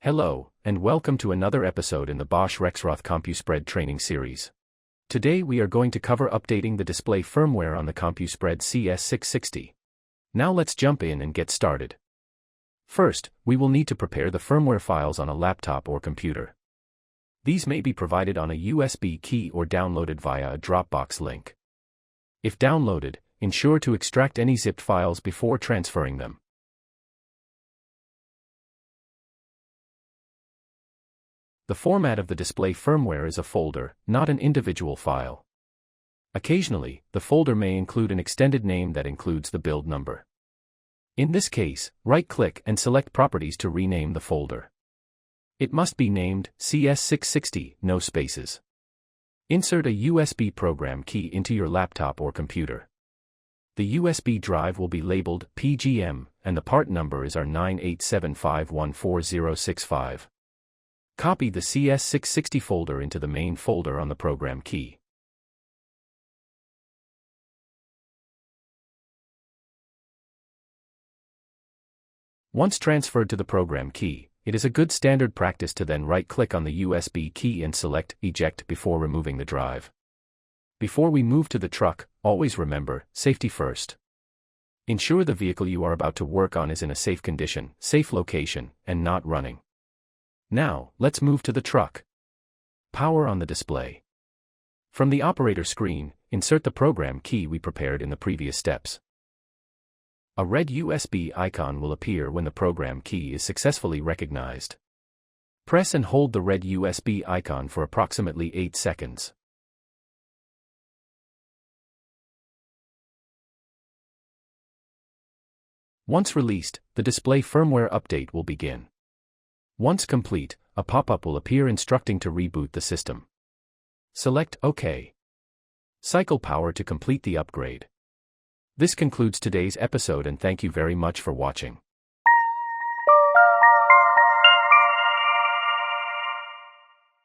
Hello, and welcome to another episode in the Bosch Rexroth Compu-Spread training series. Today we are going to cover updating the display firmware on the Compu-Spread CS-660. Now let's jump in and get started. First, we will need to prepare the firmware files on a laptop or computer. These may be provided on a USB key or downloaded via a Dropbox link. If downloaded, ensure to extract any zipped files before transferring them. The format of the display firmware is a folder, not an individual file. Occasionally, the folder may include an extended name that includes the build number. In this case, right-click and select Properties to rename the folder. It must be named CS-660, no spaces. Insert a USB program key into your laptop or computer. The USB drive will be labeled PGM, and the part number is R987514065. Copy the CS-660 folder into the main folder on the program key. Once transferred to the program key, it is a good standard practice to then right-click on the USB key and select Eject before removing the drive. Before we move to the truck, always remember, safety first. Ensure the vehicle you are about to work on is in a safe condition, safe location, and not running. Now, let's move to the truck. Power on the display. From the operator screen, insert the program key we prepared in the previous steps. A red USB icon will appear when the program key is successfully recognized. Press and hold the red USB icon for approximately 8 seconds. Once released, the display firmware update will begin. Once complete, a pop-up will appear instructing to reboot the system. Select OK. Cycle power to complete the upgrade. This concludes today's episode and thank you very much for watching.